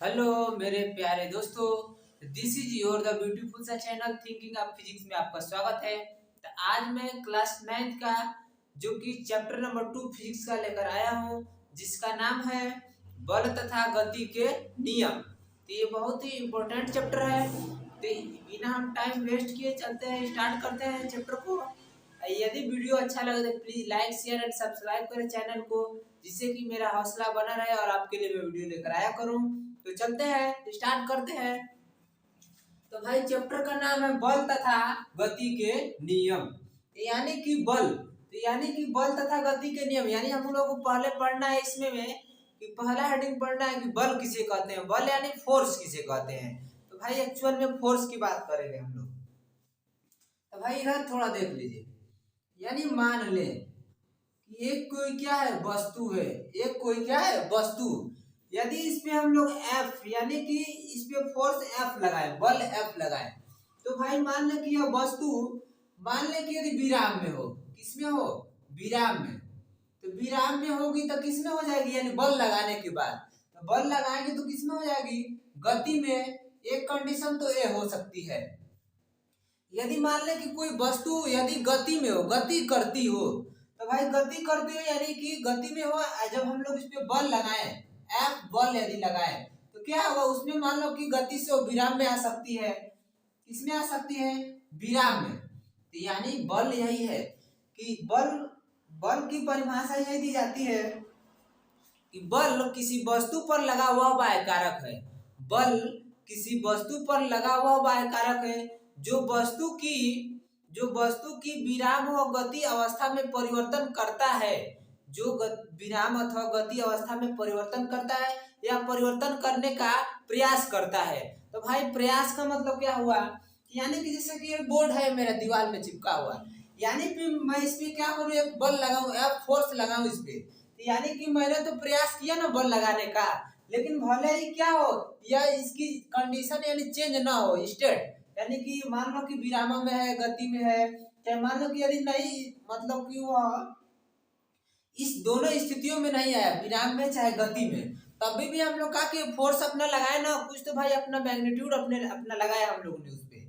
Hello मेरे प्यारे दोस्तों, this is your the beautiful सा चैनल थिंकिंग ऑफ फिजिक्स में आपका स्वागत है। तो आज मैं क्लास 9th का जो कि चैप्टर नंबर 2 फिजिक्स का लेकर आया हूँ, जिसका नाम है बल तथा गति के नियम। तो ये बहुत ही इम्पोर्टेंट चैप्टर है। तो बिना हम टाइम वेस्ट किए चलते हैं, स्टार्ट करते हैं चैप्टर को। यदि वीडियो अच्छा लगे तो please like share and subscribe करें चैनल को, जिससे कि मेरा हौसला बना रहे और आपके लिए मैं वीडियो लेकर आया करूं। तो चलते हैं, स्टार्ट करते हैं। तो भाई चैप्टर का नाम है बल तथा गति के नियम। यानी कि बल, तो यानी कि बल तथा गति के नियम, यानी हम लोग को पहले पढ़ना है इसमें कि पहला हेडिंग पढ़ना है कि बल किसे कहते हैं। बल यानी फोर्स किसे कहते हैं। तो भाई एक्चुअल में फोर्स की बात करेंगे हम लोग। तो भाई इधर थोड़ा देख लीजिए। यानी मान ले कि एक कोई क्या है, वस्तु है। एक कोई क्या है, वस्तु। यदि इस पे हम लोग एफ यानी कि इस पे फोर्स एफ लगाए, बल एफ लगाए, तो भाई मान ले कि यह वस्तु, मान ले कि यदि विराम में हो, किसमें हो, विराम में, तो विराम में होगी तो किसमें हो जाएगी, यानी बल लगाने के बाद। तो बल लगाएंगे तो किसमें हो जाएगी, गति में। एक कंडीशन तो ये हो सकती है, यदि मान ले कि कोई वस्तु यदि गति में हो, गति करती हो, तो भाई गति करती हो यानी कि गति में हो, जब हम लोग इस पे बल लगाए, एफ बल यदि लगाए, तो क्या होगा, उसमें मान लो कि गति से वो विराम में आ सकती है। किसमें आ सकती है, विराम में। तो यानी बल यही है कि बल, बल की परिभाषा यही दी जाती है कि बल किसी वस्तु पर लगा हुआ बाह्य कारक है। बल किसी वस्तु पर लगा हुआ बाह्य कारक है जो वस्तु की, जो वस्तु की विराम व गति अवस्था में परिवर्तन करता है। जो विराम अथवा गति अवस्था में परिवर्तन करता है या परिवर्तन करने का प्रयास करता है। तो भाई प्रयास का मतलब क्या हुआ, यानी कि जैसे कि ये बोर्ड है मेरा दीवार में चिपका हुआ, यानी कि मैं इस पे क्या करूँ, एक बल लगाऊं या फोर्स लगाऊं इस पे, तो यानी कि मैंने तो प्रयास किया ना बल लगाने का, लेकिन भले ही क्या हो, या इसकी कंडीशन यानी चेंज ना हो, स्टेट, यानी कि मान लो कि विराम में है, गति में है, चाहे मान लो कि यदि नहीं, मतलब कि वह इस दोनों स्थितियों में नहीं आया, विराम में चाहे गति में, तभी भी हम लोग का कि फोर्स अपना लगाए ना, कुछ तो भाई अपना मैग्नीट्यूड अपने अपना लगाया हम लोगों ने उस पे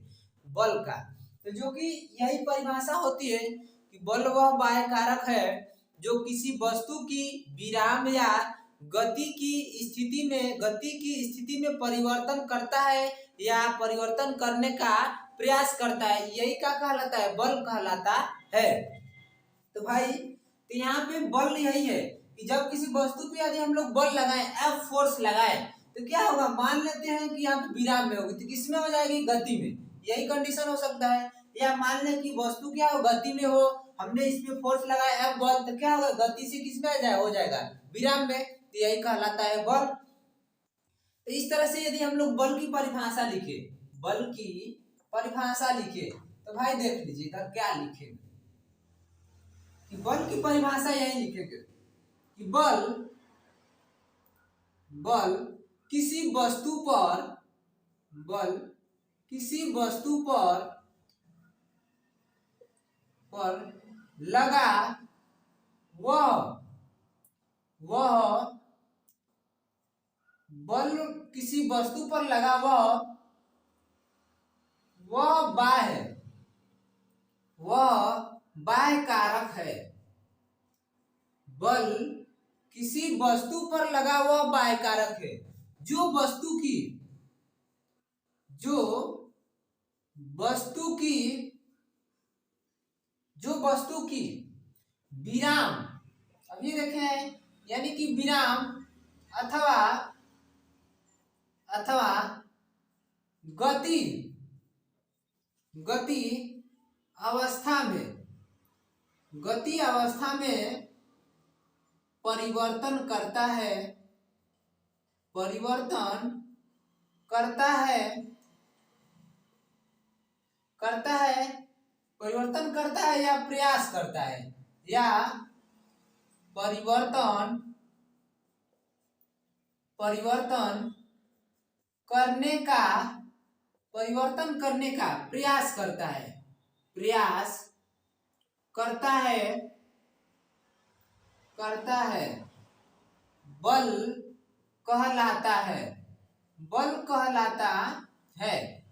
बल का। तो जो कि यही परिभाषा होती है कि बल वह बाह्य कारक है जो किसी वस्तु की विराम या गति की स्थिति में, गति की स्थिति में परिवर्तन करता है या परिवर्तन करने का प्रयास करता है। यही क्या कहलाता है, बल कहलाता है। तो भाई तो यहाँ पे बल यही है कि जब किसी वस्तु पे यदि हम लोग बल लगाए, एफ फोर्स लगाए, तो क्या होगा, मान लेते हैं कि यहाँ पे विराम में होगी, तो किसमें हो जाएगी, गति में। यही कंडीशन हो सकता है। या मान ले कि वस्तु क्या हो, गति में हो, हमने इसमें फोर्स लगाया एफ बल, तो क्या होगा, गति से किसमें आ जाए, हो जाएगा विराम में। तो यही कहलाता है बल। तो इस तरह से यदि हम लोग बल की परिभाषा लिखे, बल की परिभाषा लिखे, तो भाई देख लीजिए इधर क्या लिखे कि बल की परिभाषा यही लिखेंगे कि बल, बल किसी वस्तु पर, बल किसी वस्तु पर लगा वह, वह बल किसी वस्तु पर लगा वह बाह्य, वह बाह्य कारक है। बल किसी वस्तु पर लगा हुआ बाह्य कारक है जो वस्तु की, जो वस्तु की, जो वस्तु की विराम, अभी देखें, यानी कि विराम अथवा, अथवा गति, गति अवस्था में, गति अवस्था में परिवर्तन करता है, परिवर्तन करता है, करता है, परिवर्तन करता है या प्रयास करता है, या परिवर्तन, परिवर्तन करने का, परिवर्तन करने का प्रयास करता है, प्रयास करता है, करता है, बल कहलाता है, बल कहलाता है।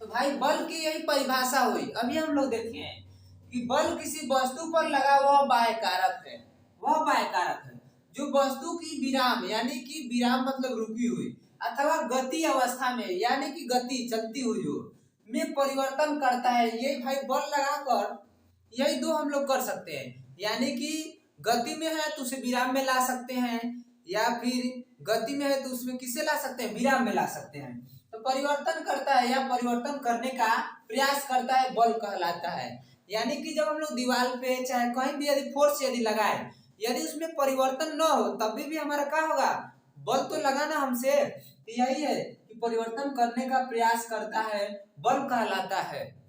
तो भाई बल की यही परिभाषा हुई। अभी हम लोग देखे कि बल किसी वस्तु पर लगा हुआ बाह्य कारक है। वह बाह्य कारक है जो वस्तु की विराम यानी कि विराम मतलब रुकी हुई अथवा गति अवस्था में यानी कि गति चलती हुई हो में परिवर्तन करता है। ये भाई बल लगाकर यही दो हम लोग कर सकते हैं, यानी कि गति में है तो उसे विराम में ला सकते हैं, या फिर गति में है तो उसमें किसे ला सकते हैं, विराम में ला सकते हैं। तो परिवर्तन करता है या परिवर्तन करने का प्रयास करता है बल कहलाता है। यानी कि जब हम लोग दीवार पे चाहे कहीं भी यदि फोर्स यदि लगाए, यदि उसमें परिवर्तन न हो तभी भी हमारा क्या होगा, बल तो लगाना हमसे। यही है कि परिवर्तन करने का प्रयास करता है, बल कहलाता है।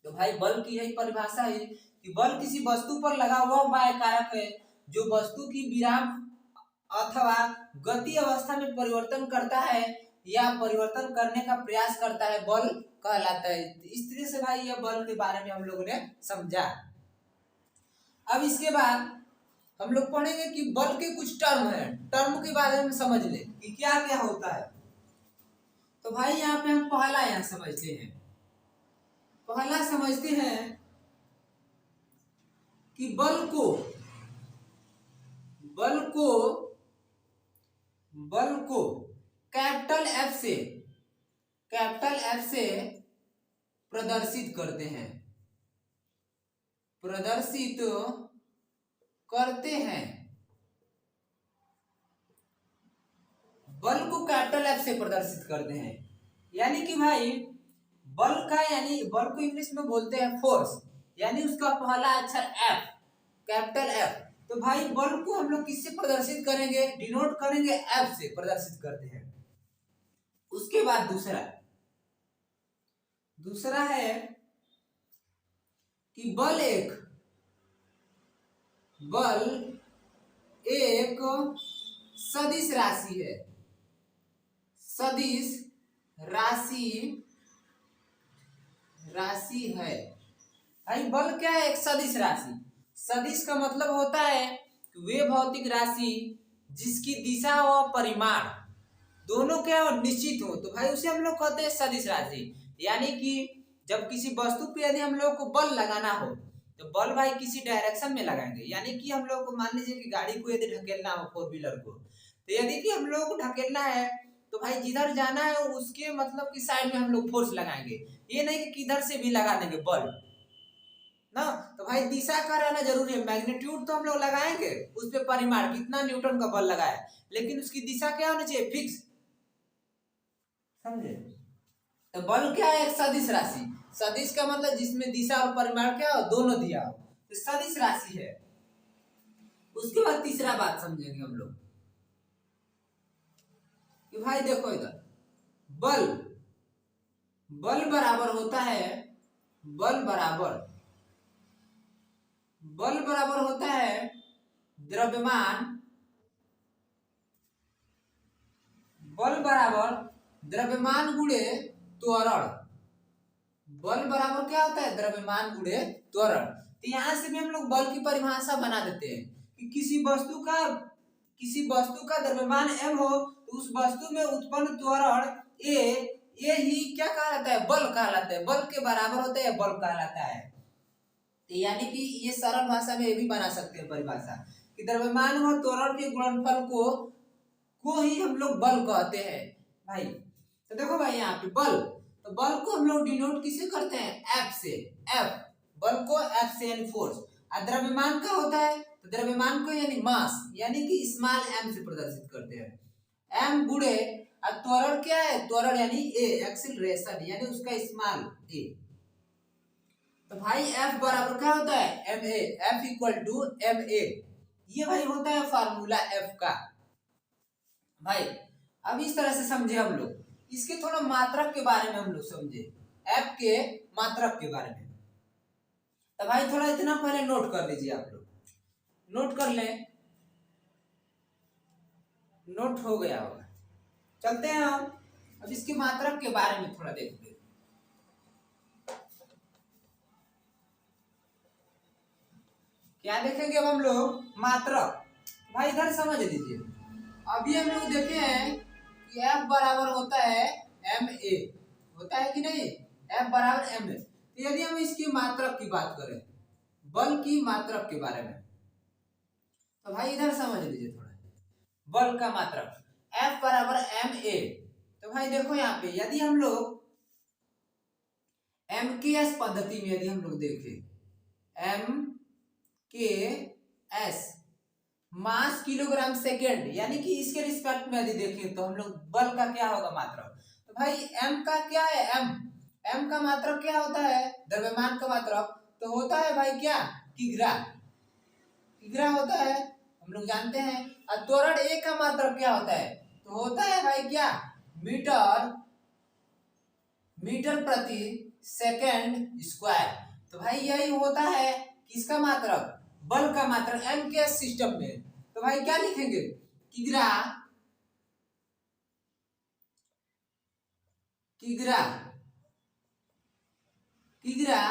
तो भाई बल की यही परिभाषा है कि बल किसी वस्तु पर लगा हुआ बाह्य कारक है जो वस्तु की विराम अथवा गति अवस्था में परिवर्तन करता है या परिवर्तन करने का प्रयास करता है, बल कहलाता है। इस तरह से भाई यह बल के बारे में हम लोगों ने समझा। अब इसके बाद हम लोग पढ़ेंगे कि बल के कुछ टर्म है, टर्म के बारे में समझ ले कि क्या क्या होता है। तो भाई यहाँ पे हम पहला यहाँ समझते हैं, पहला समझते हैं कि बल को कैपिटल एफ से प्रदर्शित करते हैं, प्रदर्शित करते हैं। बल को कैपिटल एफ से प्रदर्शित करते हैं, यानी कि भाई बल का यानी बल को इंग्लिश में बोलते हैं फोर्स, यानी उसका पहला अक्षर एफ, कैपिटल एफ। तो भाई बल को हम लोग किससे प्रदर्शित करेंगे, डिनोट करेंगे एफ से प्रदर्शित करते हैं। उसके बाद दूसरा है कि बल एक सदिश राशि है, सदिश राशि है। भाई बल क्या है, एक सदिश राशि। सदिश का मतलब होता है वे भौतिक राशि जिसकी दिशा व परिमाण दोनों क्या हो, निश्चित हो, तो भाई उसे हम लोग कहते हैं सदिश राशि। यानी कि जब किसी वस्तु पे यदि हम लोग को बल लगाना हो तो बल भाई किसी डायरेक्शन में लगाएंगे। यानी कि हम लोग को मान लीजिए कि गाड़ी को यदि ढकेलना हो, फोर व्हीलर को, तो यदि कि हम लोग को ढकेलना है तो भाई जिधर जाना है उसके मतलब की साइड में हम लोग फोर्स लगाएंगे। ये नहीं कि किधर से भी लगा देंगे बल ना। तो भाई दिशा का रहना जरूरी है। मैग्नीट्यूड तो हम लोग लगाएंगे, उस पर परिमाण कितना न्यूटन का बल लगाया, लेकिन उसकी दिशा क्या होनी चाहिए, फिक्स, समझे। तो बल क्या है, एक सदिश राशि। सदिश का मतलब जिसमें दिशा और परिमाण क्या हो, दोनों दिया हो, तो सदिश राशि है। उसके बाद तीसरा बात समझेंगे हम लोग कि भाई देखो इधर बल बराबर होता है, बल बराबर होता है द्रव्यमान, बल बराबर द्रव्यमान गुणे त्वरण। बल बराबर क्या होता है, द्रव्यमान गुणे त्वरण। तो यहां से भी हम लोग बल की परिभाषा बना देते हैं कि किसी वस्तु का द्रव्यमान m हो तो उस वस्तु में उत्पन्न त्वरण ए ही क्या कहलाता है, बल कहलाता है। बल के बराबर होता है, बल कहलाता है। तो यानी कि ये सरल भाषा में ये भी बना सकते हैं परिभाषा कि द्रव्यमान व त्वरण के गुणनफल को ही हम लोग बल कहते हैं भाई। तो देखो भाई यहाँ पे बल, तो बल को हम लोग डिनोट किसे करते हैं, एफ से। एफ बल को एफ से यानी फोर्स। और द्रव्यमान का होता है तो द्रव्यमान को यानी मास यानी कि स्मॉल एम से प्रदर्शित करते हैं। एम गुणे और त्वरण क्या है, त्वरण यानी ए, एक्सीलरेशन यानी उसका स्मॉल ए। तो भाई F बराबर क्या होता है, ma, F equal to ma। ये भाई होता है फार्मूला F का। भाई अब इस तरह से समझे हम लोग। इसके थोड़ा मात्रक के बारे में हम लोग समझे, F के मात्रक के बारे में। तो भाई थोड़ा इतना पहले नोट कर लीजिए, आप लोग नोट कर लें, नोट हो गया होगा। चलते हैं हम अब इसके मात्रक के बारे में थोड़ा देखते हैं। क्या देखेंगे अब हम लोग, मात्रक। भाई इधर समझ लीजिए, अभी हम लोग देखे हैं कि F बराबर होता है ma, होता है कि नहीं, F बराबर ma। तो यदि हम इसकी मात्रक की बात करें, बल की मात्रक के बारे में, तो भाई इधर समझ लीजिए थोड़ा, बल का मात्रक F बराबर ma। तो भाई देखो यहाँ पे यदि हम लोग MKS पद्धति में यदि हम लोग देखें, MKS मास किलोग्राम सेकेंड, यानी कि इसके रिस्पेक्ट में यदि देखें तो हम लोग बल का क्या होगा मात्रक। तो भाई m का क्या है, m का मात्रक क्या होता है, द्रव्यमान का मात्रक तो होता है भाई क्या, किग्रा, किग्रा होता है, हम लोग जानते हैं। और त्वरण A का मात्रक क्या होता है, तो होता है भाई क्या, मीटर, मीटर प्रति सेकेंड स्क्वायर। तो भाई यही होता है किसका मात्रक, बल का मात्रक MKS सिस्टम में। तो भाई क्या लिखेंगे, किग्रा, किग्रा, किग्रा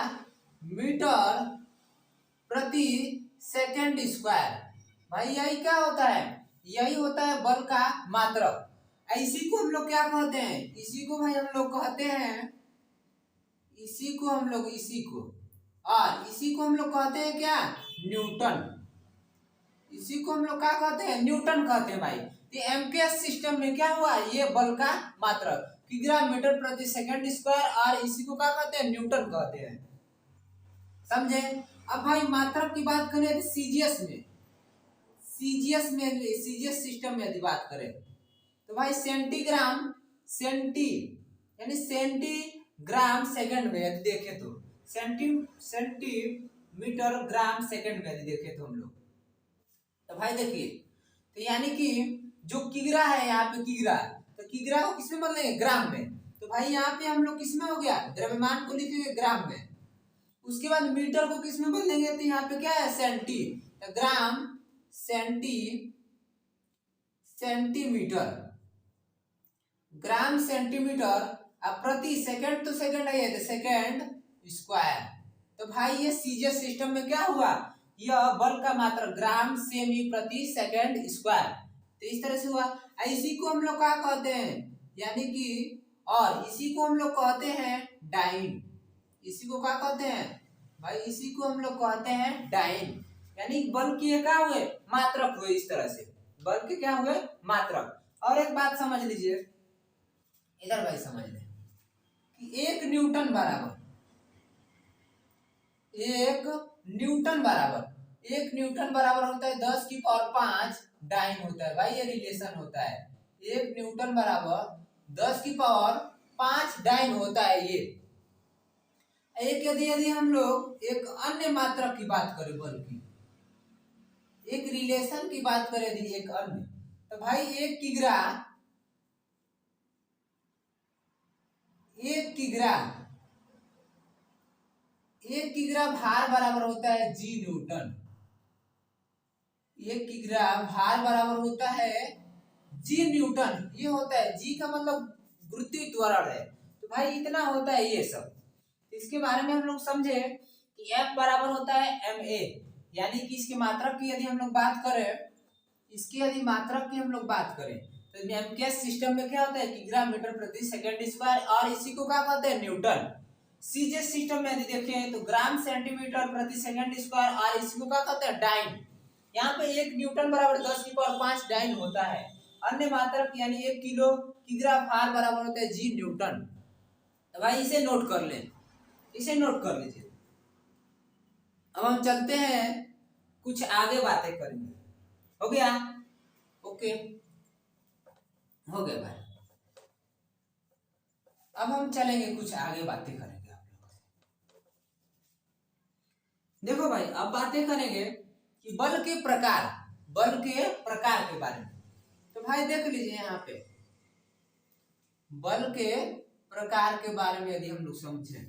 मीटर प्रति सेकेंड स्क्वायर। भाई यही क्या होता है, यही होता है बल का मात्रक। इसी को हम लोग क्या कहते हैं, इसी को भाई हम लोग कहते हैं, इसी को हम लोग, इसी को, और इसी को हम लोग कहते हैं क्या, न्यूटन। इसी को हम लोग क्या कहते हैं, न्यूटन कहते हैं भाई। तो MKS सिस्टम में क्या हुआ, ये बल का मात्रक किग्रा मीटर प्रति सेकंड स्क्वायर, और इसी को क्या कहते हैं, न्यूटन कहते हैं, समझे। अब भाई मात्रक की बात करें तो CGS में, CGS सिस्टम में यदि बात करें तो भाई सेंटीग्राम, सेंटी यानी सेंटीग्राम सेकंड में यदि देखें तो सेंटीमीटर ग्राम सेकंड में यदि देखें तो हम लोग, तो भाई देखिए, तो यानी कि जो किग्रा है यहाँ पे, किग्रा, तो किग्रा को किसमें बदलेंगे, ग्राम में। तो भाई यहाँ पे हम लोग किसमें हो गया, द्रव्यमान को लिखेंगे ग्राम में। उसके बाद मीटर को किसमें बदलेंगे, तो यहाँ पे क्या है, सेंटी, तो ग्राम, सेंटीमीटर, ग्राम सेंटीमीटर, अब प्रति सेकंड तो सेकंड है तो सेकंड स्क्वायर। तो भाई ये सीजीएस सिस्टम में क्या हुआ, यह बल का मात्रक ग्राम सेमी प्रति सेकंड स्क्वायर, तो इस तरह से हुआ। इसी को हम लोग क्या कहते हैं, यानी कि, और इसी को हम लोग कहते हैं डाइन। इसी को क्या कहते हैं भाई, इसी को हम लोग कहते हैं डाइन, यानी बल के क्या हुए, मात्रक हुए। इस तरह से बल के क्या हुए, मात्रक। और एक बात समझ लीजिए, इधर भाई समझ लें कि एक न्यूटन बराबर, एक न्यूटन बराबर होता है 10 की पावर 5 डाइन होता है भाई, ये रिलेशन होता है। एक न्यूटन बराबर 10 की पावर 5 डाइन होता है ये। एक यदि हम लोग एक अन्य मात्रक की बात करें, बल की एक रिलेशन की बात करें यदि एक अन्य, तो भाई एक किग्रा, एक किग्रा भार बराबर होता है G न्यूटन। एक किग्रा भार बराबर होता है G न्यूटन, ये होता है, G का मतलब गुरुत्वीय त्वरण है। तो भाई इतना होता है ये सब। इसके बारे में हम लोग समझे कि F बराबर होता है ma, यानी कि इसके मात्रक की यदि हम लोग बात करें, इसकी यदि मात्रक की हम लोग बात करें तो MKS सिस्टम में क्या होता है, किग्रा मीटर प्रति सेकंड स्क्वायर, और इसी को क्या कहते हैं, न्यूटन। सीजीएस सिस्टम में यदि देखें तो ग्राम सेंटीमीटर प्रति सेकंड स्क्वायर, और इसी को क्या कहते हैं, डाइन। यहाँ पे एक न्यूटन बराबर 10 की पावर 5 डाइन होता है। अन्य मात्रक यानी 1 किलो किग्रा भार बराबर होता है G न्यूटन। तो भाई इसे नोट कर लें, इसे नोट कर लीजिए। अब हम चलते हैं, कुछ आगे बातें करेंगे। हो गया, ओके, हो गया भाई। अब हम चलेंगे, कुछ आगे बातें करेंगे आप लोग। देखो भाई, अब बातें करेंगे कि बल के प्रकार, बल के प्रकार के बारे में। तो भाई देख लीजिए यहाँ पे, बल के प्रकार के बारे में यदि हम लोग समझें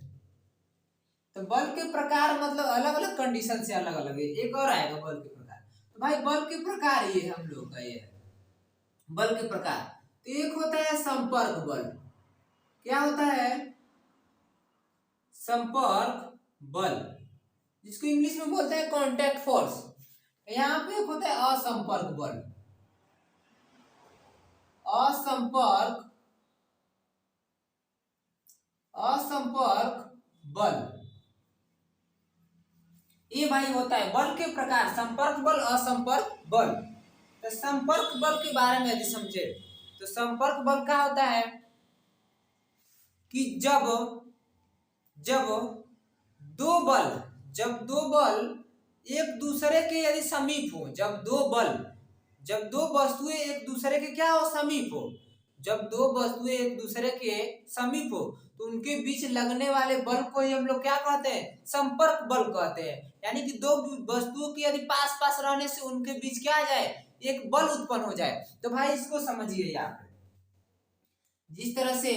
तो बल के प्रकार मतलब अलग अलग कंडीशन से अलग अलग है। एक और आएगा बल के प्रकार। तो भाई बल के प्रकार ये हम लोग का, ये बल के प्रकार, तो एक होता है संपर्क बल। क्या होता है, संपर्क बल, जिसको इंग्लिश में बोलते हैं कॉन्टैक्ट फोर्स। यहाँ पे एक होता है असंपर्क बल। असंपर्क असंपर्क बल। ये भाई होता है बल के प्रकार, संपर्क बल, असंपर्क बल। तो संपर्क बल के बारे में यदि समझे तो संपर्क बल क्या होता है कि जब जब दो बल एक दूसरे के यदि समीप हो, जब दो वस्तुएं एक दूसरे के क्या हो, समीप हो, जब दो वस्तुएं एक दूसरे के समीप हो तो उनके बीच लगने वाले बल को ही हम लोग क्या कहते हैं, संपर्क बल कहते हैं। यानी कि दो वस्तुओं की यदि पास पास रहने से उनके बीच क्या आ जाए, एक बल उत्पन्न हो जाए। तो भाई इसको समझिए, यहाँ पे जिस तरह से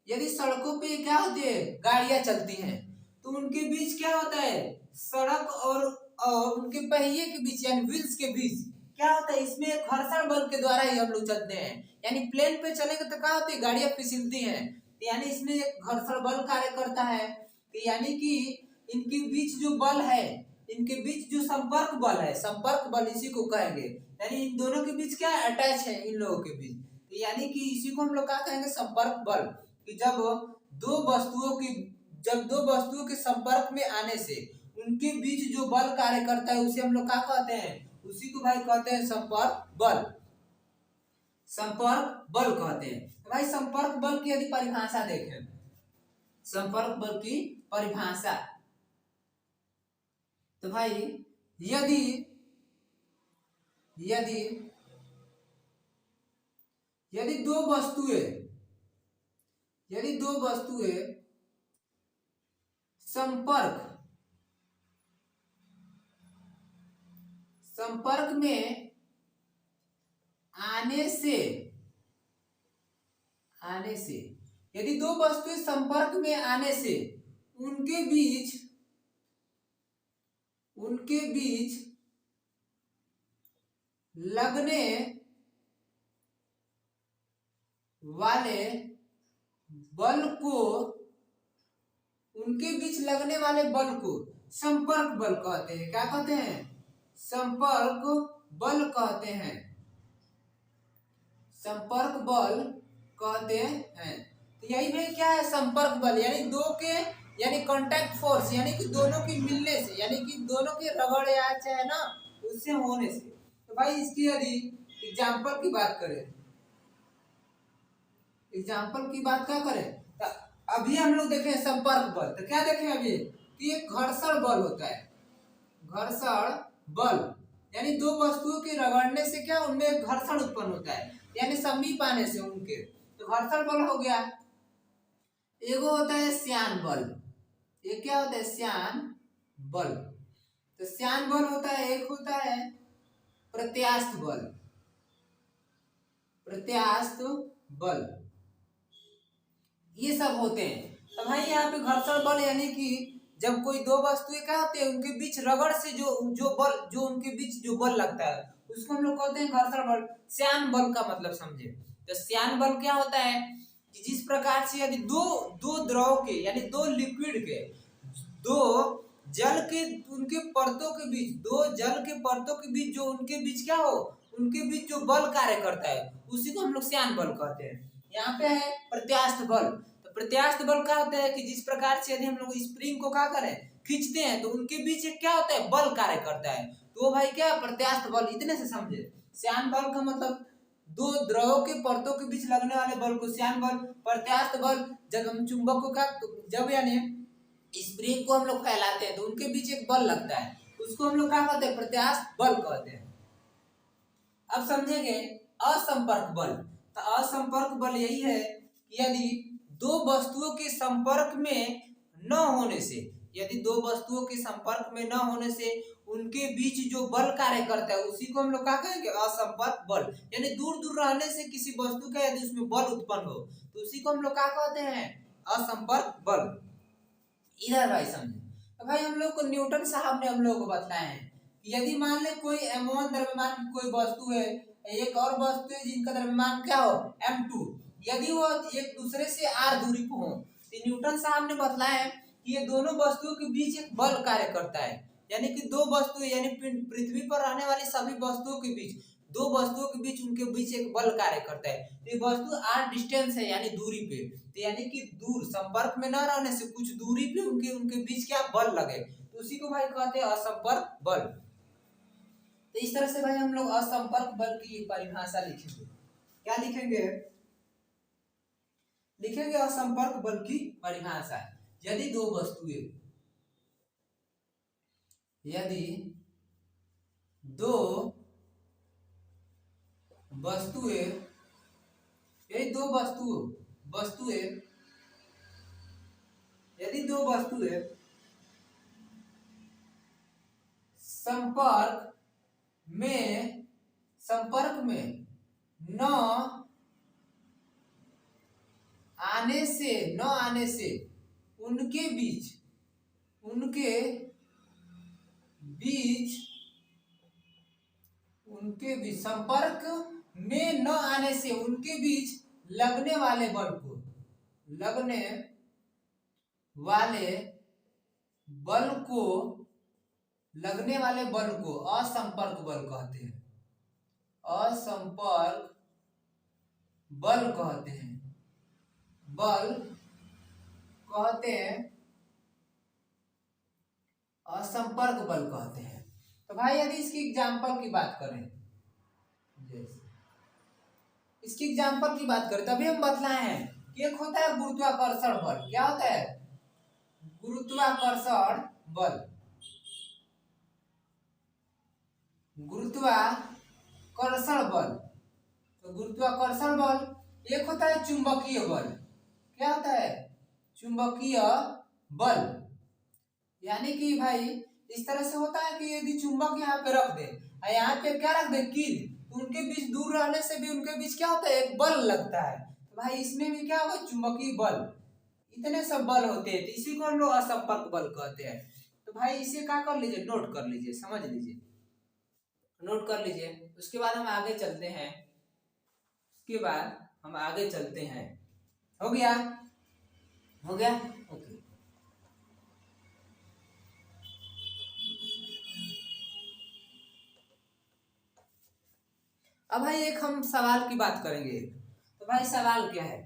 यदि सड़कों पे क्या होती है, गाड़ियां चलती हैं, तो उनके बीच क्या होता है, सड़क और उनके पहिए के बीच यानी व्हील्स के बीच क्या होता है, इसमें घर्षण बल के द्वारा ही हम लोग चलते हैं। यानी प्लेन पे चलेंगे तो क्या होती है, गाड़ियां फिसलती हैं, यानी इसमें घर्षण बल कार्य करता है। यानी कि इनके बीच जो बल है, इनके बीच जो संपर्क बल है, संपर्क बल इसी को कहेंगे। यानी इन दोनों के बीच क्या अटैच है, इन लोगों के बीच, यानी कि इसी को हम लोग क्या कहेंगे, संपर्क बल। कि जब दो वस्तुओं के संपर्क में आने से उनके बीच जो बल कार्य करता है उसे हम लोग क्या कहते हैं, उसी को भाई कहते हैं संपर्क बल, संपर्क बल कहते हैं। तो भाई संपर्क बल की यदि परिभाषा देखें, संपर्क बल की परिभाषा, तो भाई यदि यदि यदि दो वस्तुएं संपर्क में आने से यदि दो वस्तुएं संपर्क में आने से उनके बीच लगने वाले बल को संपर्क बल कहते हैं। क्या कहते हैं, संपर्क बल कहते हैं, संपर्क बल कहते हैं। तो यही भाई क्या है, संपर्क बल, यानी कांटेक्ट फोर्स, यानी कि दोनों के मिलने से, यानी कि दोनों के रगड़ या चाहे ना उससे होने से। तो भाई इसकी यदि एग्जाम्पल की बात करें, क्या करें, तो अभी हम लोग देखें संपर्क बल, तो क्या देखें अभी कि एक घर्षण बल होता है, घर्षण बल, यानी दो वस्तुओं के रगड़ने से क्या उनमें एक घर्षण उत्पन्न होता है, यानी समीप आने से उनके, तो घर्षण बल हो गया। एगो होता है श्यान बल, ये क्या होता है, श्यान बल। तो श्यान बल होता है, एक होता है प्रत्यास्थ बल, ये सब होते हैं। तो भाई यहाँ पे घर्षण बल यानी कि जब कोई दो वस्तुएं क्या होते हैं उनके बीच रगड़ से जो उनके बीच जो बल लगता है उसको हम लोग कहते हैं घर्षण बल। श्यान बल का मतलब समझे, तो श्यान बल क्या होता है कि जिस प्रकार से यदि दो द्रव के यानी दो लिक्विड के दो जल के उनके परतों के बीच, दो जल के परतों के बीच जो उनके बीच क्या हो, उनके बीच जो बल कार्य करता है उसी को हम लोग श्यान बल कहते हैं। यहाँ पे है प्रत्यास्थ बल। तो प्रत्यास्थ बल क्या होता है कि जिस प्रकार से यदि हम लोग स्प्रिंग को क्या करें, खींचते हैं तो उनके बीच एक क्या होता है, बल कार्य करता है, तो भाई क्या प्रत्यास्थ बल, इतने से समझे। श्यान बल का मतलब दो द्रवों के परतों के बीच लगने वाले बल को श्यान बल। प्रत्यास्थ बल जब हम चुंबक को जब यानी स्प्रिंग को हम लोग फैलाते हैं तो उनके बीच एक बल लगता है, उसको हम लोग क्या कहते हैं, प्रत्यास्थ बल कहते हैं। अब समझेंगे असंपर्क बल। तो असंपर्क बल यही है कि यदि दो वस्तुओं के संपर्क में न होने से, यदि दो वस्तुओं के संपर्क में न होने से उनके बीच जो बल कार्य करता है उसी को हम लोग क्या कहेंगे, असंपर्क बल। यानी दूर दूर रहने से किसी वस्तु का यदि उसमें बल उत्पन्न हो तो उसी को हम लोग क्या कहते हैं, असंपर्क बल। इधर भाई समझे, तो भाई हम लोग को न्यूटन साहब ने हम लोग को बताया है कि यदि मान ले कोई m1 द्रव्यमान की कोई वस्तु है, एक और वस्तु है जिनका द्रव्यमान क्या हो m2, यदि वो एक दूसरे से r दूरी पर हो तो न्यूटन साहब ने बताया है कि ये दोनों वस्तुओं के बीच एक बल कार्य करता है। यानी कि दो वस्तुएं यानी पृथ्वी पर रहने वाली सभी वस्तुओं के बीच दो वस्तुओं के बीच उनके बीच एक बल कार्य करता है। तो ये वस्तु r डिस्टेंस है यानी दूरी पे, तो यानी कि दूर संपर्क में न रहने से कुछ दूरी पे उनके बीच क्या बल लगे, तो उसी को भाई कहते हैं असंपर्क बल। तो इस तरह से भाई हम लोग असंपर्क बल की परिभाषा लिखेंगे। क्या लिखेंगे? लिखेंगे असंपर्क बल की परिभाषा। यदि दो वस्तुएं यदि दो वस्तुएं यदि दो वस्तुएं संपर्क में न आने से उनके बीच संपर्क में न आने से उनके बीच लगने वाले बल को असंपर्क बल कहते हैं। असंपर्क बल कहते हैं, असंपर्क बल कहते हैं। तो भाई यदि इसकी एग्जांपल की बात करें, तभी हम बतलाए हैं कि एक होता है गुरुत्वाकर्षण बल। क्या होता है? गुरुत्वाकर्षण बल। तो गुरुत्वाकर्षण बल। एक होता है चुंबकीय बल। क्या होता है? चुंबकीय बल। यानी कि भाई इस तरह से होता है कि यदि चुंबक यहाँ पे रख दे और यहाँ पे क्या रख दे, कील, तो उनके बीच दूर रहने से भी उनके बीच क्या होता है, एक बल लगता है। तो भाई इसमें भी क्या होगा, चुंबकीय बल। इतने सब बल होते हैं, तो इसी को हम लोग असंपर्क बल कहते हैं। तो भाई इसे क्या कर लीजिए, नोट कर लीजिए, समझ लीजिए, नोट कर लीजिए। उसके बाद हम आगे चलते हैं। हो गया? ओके। अब भाई एक हम सवाल की बात करेंगे। तो भाई सवाल क्या है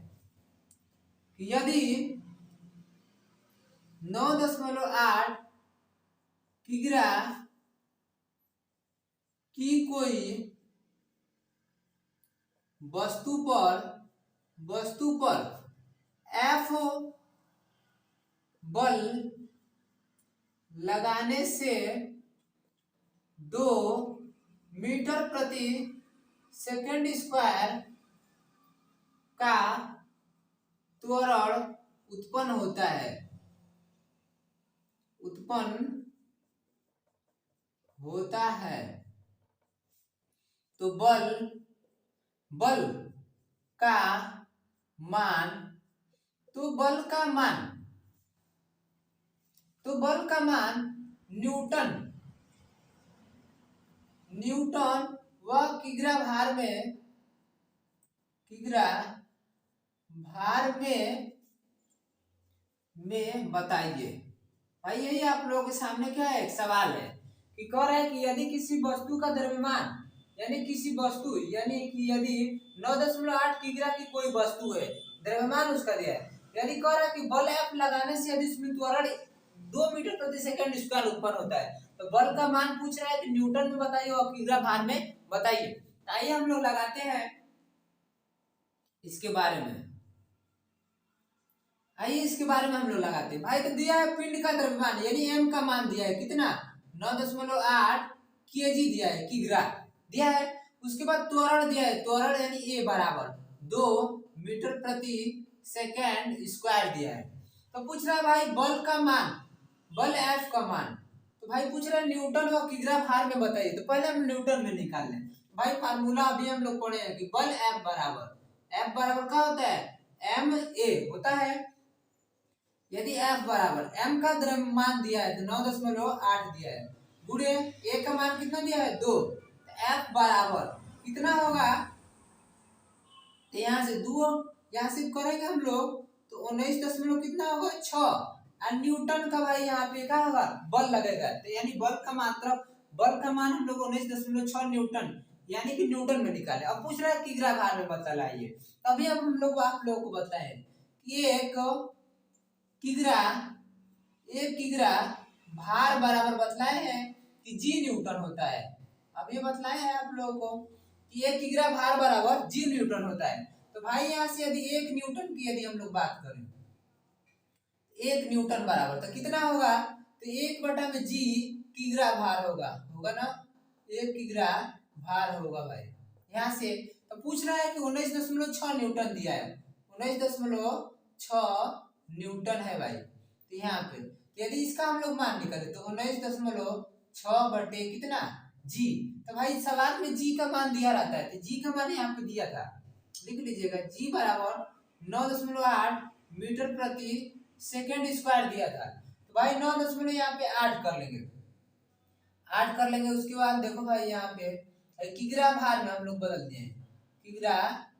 कि यदि 9.8 किग्रा की कोई वस्तु पर F बल लगाने से 2 मीटर प्रति सेकंड स्क्वायर का त्वरण उत्पन्न होता है, तो बल का मान न्यूटन व किग्रा भार में बताइए। भाई यही आप लोगों के सामने क्या है, एक सवाल है कि कह रहा है कि यदि किसी वस्तु का द्रव्यमान यानी कि यदि 9.8 किग्रा की कोई वस्तु है, द्रव्यमान उसका दिया है, यदि कह रहा है कि बल F लगाने से यदि उसमें त्वरण 2 मीटर प्रति सेकंड स्क्वायर उत्पन्न होता है, तो बल का मान पूछ रहा है कि न्यूटन में बताइए और किग्रा भार में बताइए। आइए हम लोग लगाते हैं इसके बारे में। हम लोग लगाते हैं। भाई तो दिया है पिंड का द्रव्यमान यानी m का मान दिया है, कितना, 9.8 kg दिया है, किग्रा दिया है। उसके बाद त्वरण दिया है, त्वरण यानी a बराबर 2 मीटर प्रति सेकंड स्क्वायर दिया है। तो पूछ रहा है भाई बल F का मान। तो भाई पूछ रहा है न्यूटन व किग्रा भार में बताइए। तो पहले हम न्यूटन में निकाल लें। भाई फार्मूला अभी हम लोग पढ़े हैं कि बल F बराबर क्या होता है, ma होता है। यदि F बराबर m का द्रव्यमान दिया है तो 9.8 दिया है, गुणे a का मान कितना दिया है, 2, तो F बराबर कितना होगा, तो यहाँ से 2 यहाँ से करेंगे हम लोग तो 19 कितना होगा, 6। और न्यूटन का भाई यहाँ पे क्या होगा, बल लगेगा, तो यानी बल का मान हम लोग 19.6 न्यूटन यानी कि न्यूटन में निकाले। अब पूछ रहा है किग्रा भार में बतलाइए। तभी अब हम लोग आप लोगों को बताएं कि किग्रा एक किग्रा भार बराबर बतलाए हैं कि जी न्यूटन होता है। अब ये बतलाए हैं आप लोगों को कि एक किग्रा भार बराबर जी न्यूटन होता है। तो भाई यहाँ से यदि एक न्यूटन की यदि हम लोग बात करें, एक न्यूटन बराबर तो कितना होगा, तो एक बटा में जी किग्रा भार होगा ना, एक किग्रा भार होगा भाई। यहाँ से तो पूछ रहा है कि 19.6 न्यूटन दिया है, 19.6 न्यूटन है भाई। तो यहाँ पे यदि इसका हम लोग मान निकाले तो 19.6 बटे कितना जी। तो भाई सवाल में जी का मान दिया रहता है, तो जी का मान यहाँ पे दिया था, लिख लीजिएगा जी बराबर 9.8 मीटर प्रति सेकेंड स्क्वायर दिया था। तो भाई 9 यहाँ पे 8 कर लेंगे, 8 कर लेंगे। उसके बाद देखो भाई यहाँ पे किग्रा भार में हम लोग बदल दिए किग्रा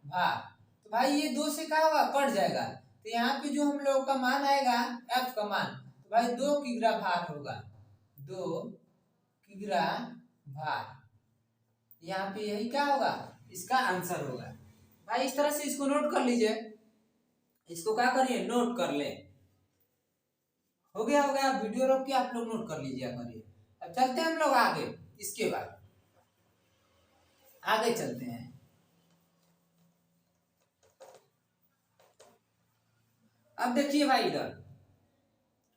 भार। तो भाई ये 2 से क्या होगा, कट जाएगा। तो यहाँ पे जो हम लोग का मान आएगा एफ का मान, तो भाई 2 किग्रा भार होगा, 2 किग्रा भार। यहाँ पे यही क्या होगा, इसका आंसर होगा भाई। इस तरह से इसको नोट कर लीजिए, इसको क्या करिए, नोट कर ले। हो गया वीडियो रोक के आप लोग नोट कर लीजिए करिए। अब चलते हैं हम लोग आगे, इसके बाद आगे चलते हैं। अब देखिए भाई इधर,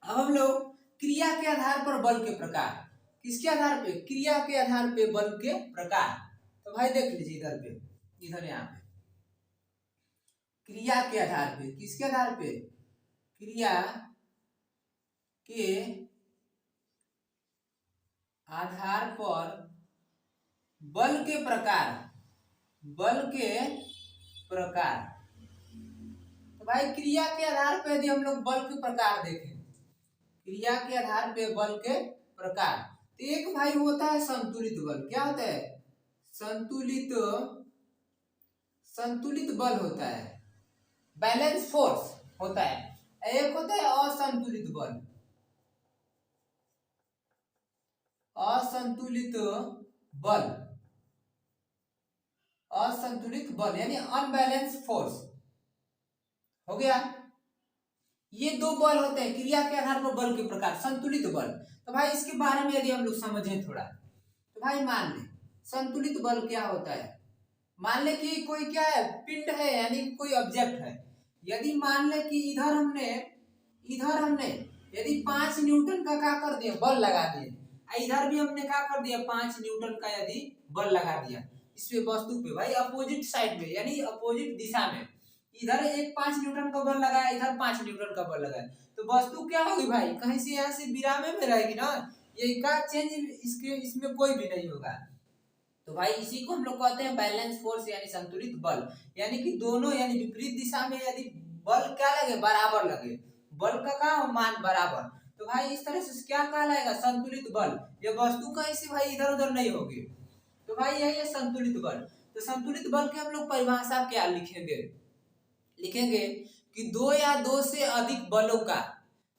अब हम लोग क्रिया के आधार पर बल के प्रकार, किसके आधार पे, क्रिया के आधार पे बल के प्रकार। तो भाई देख लीजिए इधर पे, इधर यहाँ पे क्रिया के आधार पे, किसके आधार पे, क्रिया के आधार पर बल के प्रकार, बल के प्रकार। तो भाई क्रिया के आधार पे यदि हम लोग बल के प्रकार देखें, क्रिया के आधार पे बल के प्रकार, तो एक भाई होता है संतुलित बल। क्या होता है, संतुलित बल होता है, बैलेंस फोर्स होता है। एक होता है असंतुलित बल, असंतुलित बल, असंतुलित बल यानी अनबैलेंस फोर्स हो गया। ये 2 बल होते हैं क्रिया के आधार पर बल के प्रकार, संतुलित बल। तो भाई इसके बारे में यदि हम लोग समझें थोड़ा, तो भाई मान ले संतुलित बल क्या होता है। मान ले कि कोई क्या है, पिंड है यानी कोई ऑब्जेक्ट है। यदि मान ले कि इधर हमने यदि 5 न्यूटन का क्या कर दिया, बल लगा दिए, इधर भी हमने क्या कर दिया, 5 न्यूटन का यदि बल लगा दिया इस पे वस्तु पे भाई, अपोजिट साइड में यानी अपोजिट दिशा में, इधर एक 5 न्यूटन का बल लगाया, इधर 5 न्यूटन का बल लगाया, तो वस्तु क्या होगी भाई, कहीं से यहाँ से विरामे में रहेगी ना, ये का चेंज इसमें कोई भी नहीं होगा। तो भाई इसी को हम लोग कहते हैं बैलेंस फोर्स यानी संतुलित बल। यानी कि दोनों यानी विपरीत दिशा में यदि बल क्या लगे, बराबर लगे, बल का क्या मान बराबर, तो भाई इस तरह से क्या कहलाएगा, संतुलित बल। ये वस्तु कहीं से भाई इधर उधर नहीं होगी, तो भाई यही है संतुलित बल। तो संतुलित बल की हम लोग परिभाषा क्या लिखेंगे, कि 2 या 2 से अधिक बलों का,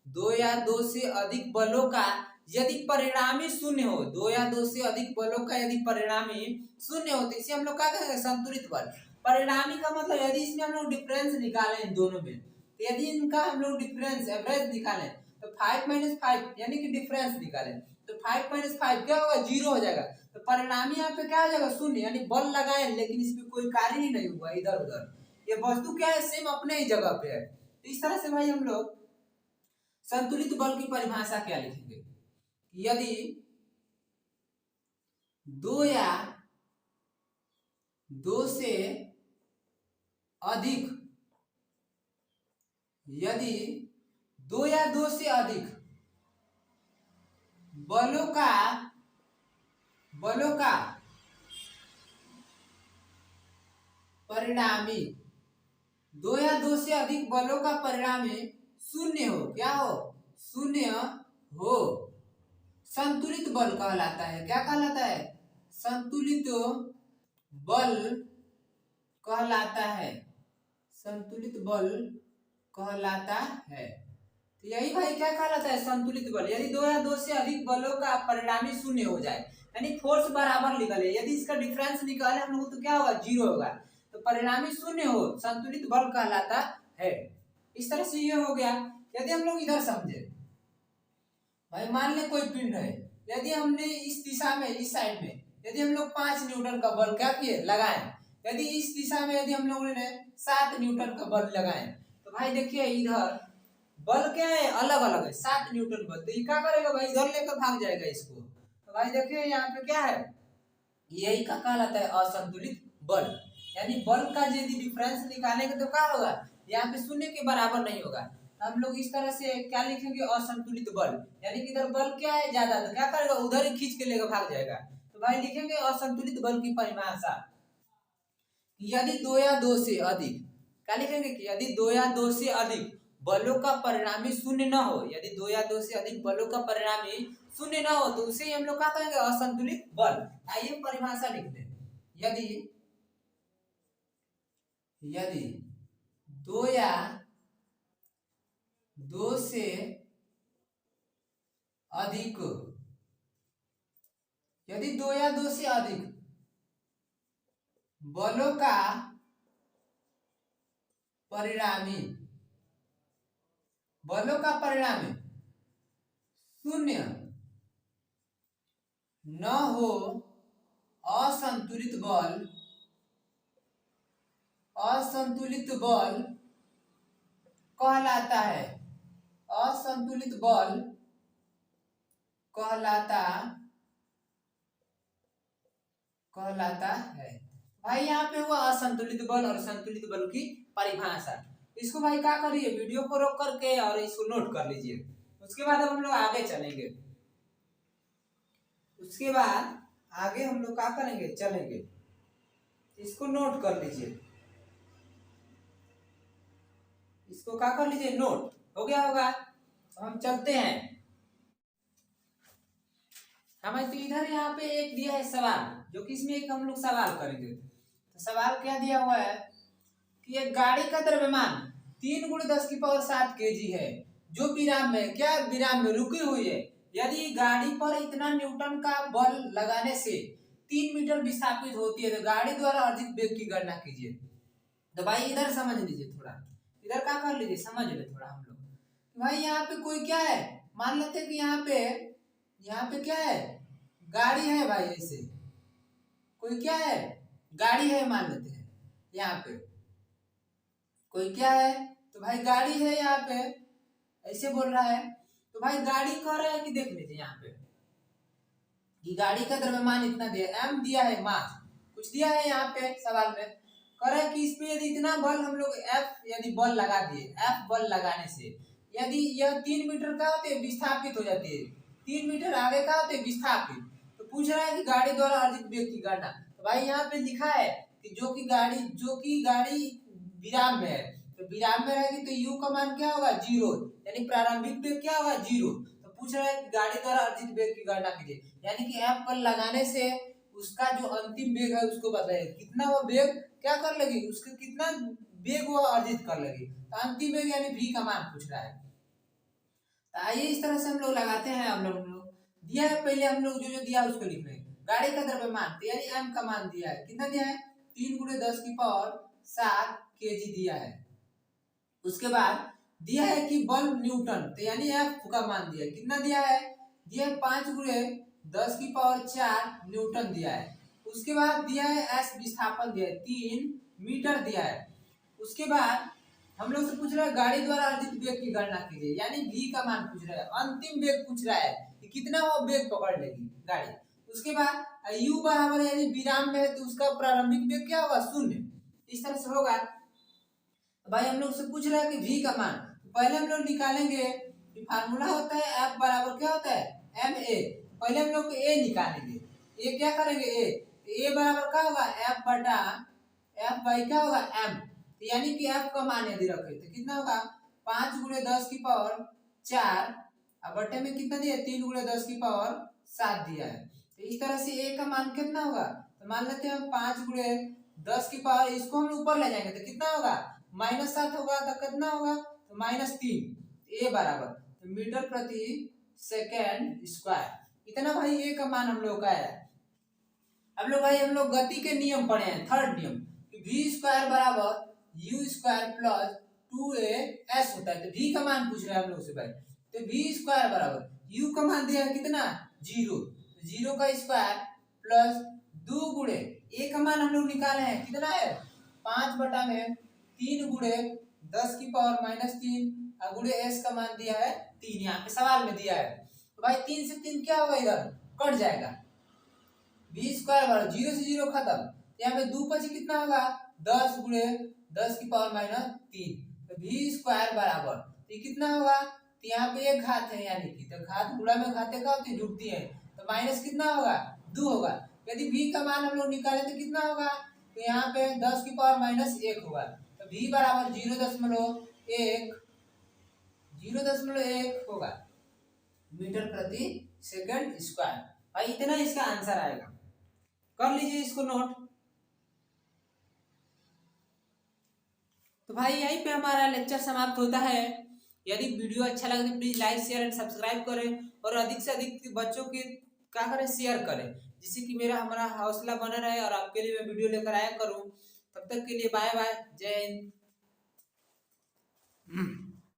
2 या 2 से अधिक बलों का यदि परिणामी शून्य हो, 2 या 2 से अधिक बलों का यदि परिणामी शून्य हो, तो इसे हम लोग क्या कहेंगे, संतुलित बल। परिणामी का मतलब यदि इसमें हम लोग डिफरेंस निकालें इन दोनों में, तो यदि इनका हम लोग डिफरेंस एवरेज निकालें तो 5 - 5 यानी कि डिफरेंस निकालें, तो 5 - 5 क्या होगा, 0 हो जाएगा। तो परिणामी यहाँ पे क्या हो जाएगा, शून्य, यानी बल लगाए लेकिन इसमें कोई कार्य ही नहीं हुआ इधर उधर, ये वस्तु क्या है, सेम अपने ही जगह पे है। तो इस तरह से भाई हम लोग संतुलित बल की परिभाषा क्या लिखेंगे, यदि 2 या 2 से अधिक, यदि 2 या 2 से अधिक बलों का परिणामी, 2 या 2 से अधिक बलों का परिणामी शून्य हो, क्या हो, शून्य हो, संतुलित बल कहलाता है। क्या कहलाता है, संतुलित बल कहलाता है, संतुलित बल कहलाता है। तो यही भाई क्या कहलाता है, संतुलित बल। यदि 2 या 2 से अधिक बलों का परिणामी शून्य हो जाए, यानी फोर्स बराबर निकले। यदि इसका डिफरेंस निकाले हम लोग तो क्या होगा, 0 होगा। तो परिणामी शून्य हो संतुलित बल कहलाता है। इस तरह से ये हो गया। यदि हम लोग इधर समझे भाई, मान ले कोई पिंड है, यदि हमने इस दिशा में, इस साइड में यदि हम लोग 5 न्यूटन का बल क्या किए, लगाए, यदि इस दिशा में यदि हम लोगों ने 7 न्यूटन का बल लगाए, तो भाई देखिए इधर बल क्या है, अलग अलग है, 7 न्यूटन बल। तो ये क्या करेगा भाई, इधर लेकर भाग जाएगा इसको। तो भाई देखिए यहाँ पे क्या है, यही का कहलाता है असंतुलित बल। यानी बल का यदि डिफरेंस निकालेंगे तो क्या होगा, यहाँ पे शून्य के बराबर नहीं होगा। हम लोग इस तरह से क्या लिखेंगे, असंतुलित बल। यानी कि इधर बल क्या है ज्यादा, तो क्या करेगा, उधर ही खींच के लेकर भाग जाएगा। तो भाई लिखेंगे असंतुलित बल की परिभाषा, यदि 2 या 2 से अधिक, क्या लिखेंगे कि यदि 2 या 2 से अधिक बलों का परिणामी शून्य न हो, यदि 2 या 2 से अधिक बलों का परिणामी शून्य न हो तो उसे हम लोग क्या कहेंगे, असंतुलित बल। आइए परिभाषा लिखते हैं। यदि यदि 2 या 2 से अधिक, यदि 2 या 2 से अधिक बलों का परिणामी शून्य न हो, असंतुलित बल कहलाता है। असंतुलित बल कहलाता है। भाई यहाँ पे हुआ असंतुलित बल और संतुलित बल की परिभाषा। इसको भाई क्या करिए, वीडियो को रोक करके और इसको नोट कर लीजिए। उसके बाद हम लोग आगे चलेंगे। उसके बाद आगे हम लोग क्या करेंगे, चलेंगे। इसको नोट कर लीजिए, इसको क्या कर लीजिए, नोट हो गया होगा। तो हम चलते हैं। हमें तो इधर यहाँ पे एक दिया है सवाल, जो कि इसमें एक हम लोग सवाल करेंगे। तो सवाल क्या दिया हुआ है कि एक गाड़ी का द्रव्यमान 3 × 10⁻7 kg है, जो विराम में, क्या विराम में रुकी हुई है। यदि गाड़ी पर इतना न्यूटन का बल लगाने से 3 मीटर विस्थापित होती है तो गाड़ी द्वारा अर्जित वेग की गणना कीजिए। तो भाई इधर समझ लीजिए, थोड़ा इधर क्या कर लीजिए, समझ ले थोड़ा हम लोग। भाई यहाँ पे कोई क्या है, मान लेते हैं कि यहाँ पे क्या है, गाड़ी है भाई। ऐसे कोई क्या है, गाड़ी है मान लेते हैं। यहाँ पे कोई क्या है, तो भाई गाड़ी है यहाँ पे, ऐसे बोल रहा है। तो भाई गाड़ी कह रहा है कि देख लीजिए यहाँ पे कि गाड़ी का द्रव्यमान इतना दिया, एम दिया है, मास कुछ दिया है यहाँ पे सवाल में। कह रहा है कि इसमें यदि इतना बल हम लोग एफ यदि बल लगा दिए, एफ बल लगाने से यदि यह 3 मीटर का होते विस्थापित हो जाती है, 3 मीटर आगे का होते विस्थापित। तो पूछ रहा है कि गाड़ी द्वारा अर्जित वेग की गणना। तो भाई यहाँ पे लिखा है कि जो कि गाड़ी विराम में है, तो विराम में रहेगी तो यू का मान क्या होगा, 0, यानी प्रारंभिक वेग क्या होगा, 0। तो पूछ रहा है कि गाड़ी द्वारा अर्जित वेग की गणना कीजिए। यानी कि एफ बल लगाने से उसका जो अंतिम वेग है उसको बताइए, कितना वो वेग क्या कर लेगी, उसके कितना वेग वो अर्जित कर लेगी। तो अंतिम वेग यानी v का मान पूछ रहा है। तो आइए इस तरह से हम लोग लगाते हैं। हम लोग दिया है, पहले हम लोग जो दिया है उसको लिख रहे हैं। गाड़ी का द्रव्यमान तो यानी m का मान दिया है, कितना दिया है, 3 × 10⁻7 kg दिया है। उसके बाद दिया है कि बल न्यूटन, तो यानी f का मान दिया है, कितना दिया है, 5 × 10⁴ न्यूटन दिया है। उसके बाद दिया है s विस्थापन दिया है, 3 मीटर दिया है। उसके बाद हम लोग से पूछ रहा है गाड़ी द्वारा अर्जित वेग की गणना कीजिए, यानी v का मान पूछ रहा है, अंतिम वेग पूछ रहा है कि कितना वो वेग पकड़ लेगी गाड़ी। उसके बाद u बराबर यानी विराम में है तो उसका प्रारंभिक वेग क्या होगा, 0। इस तरह से होगा। भाई हम लोग से पूछ रहा है कि v का मान, पहले हम लोग निकालेंगे कि फार्मूला होता है f बराबर क्या होता है, ma। पहले हम लोग a निकालेंगे, a क्या करेंगे, a बराबर क्या होगा, f बटा f बाई क्या होगा, m। यानी कि f का मान यदि रखे तो कितना होगा, 5 × 10⁴ अब बटे में कितना दिया, 3 × 10⁻7 दिया है। तो इस तरह से a का मान कितना होगा, तो मान लेते हैं हम 5 × 10⁻, इसको हम ऊपर ले जाएंगे तो कितना होगा, -7 होगा। तो कितना होगा, तो -3। a बराबर तो मीटर प्रति सेकेंड स्क्वायर। इतना भाई ए का मान हम लोग का है। अब लोग भाई हम लोग गति के नियम पढ़े हैं, थर्ड नियम v स्क्वायर बराबर u स्क्वायर प्लस 2as होता है। तो v का मान पूछ रहे हैं हम लोग से भाई। तो v स्क्वायर बराबर u का मान दिया है कितना 0, 0 का स्क्वायर प्लस 2 गुणे a का मान हम लोग निकाले हैं कितना है 5/3 गुणे 10 की पावर -3 और गुणे s का मान दिया है 3, यहाँ पे सवाल में दिया है। तो भाई 3 से 3 क्या होगा, इधर कट जाएगा। v स्क्वायर बराबर 0 से 0 खत्म, यहाँ पे 2 5 कितना होगा 10 गुणे 10 की पावर -3। तो v स्क्वायर बराबर तो कितना होगा, तो यहाँ पे एक घात है यानी कि, तो घात गुणा में घाते का होती जुड़ती है, तो माइनस कितना होगा 2 होगा। यदि v का मान हम लोग निकाले तो कितना होगा, तो यहाँ पे 10 की पावर -1 होगा। तो v बराबर 0.1 होगा मीटर प्रति सेकंड स्क्वायर। भाई इतना इसका आंसर आएगा, कर लीजिए इसको नोट। तो भाई यहीं पे हमारा लेक्चर समाप्त होता है। यदि वीडियो अच्छा लगे तो please like share and subscribe करें और अधिक से अधिक बच्चों के क्या करें शेयर करें, जिससे कि हमारा हौसला बना रहे और आपके लिए मैं वीडियो लेकर आया करूं। तब तक के लिए बाय बाय, जय हिंद।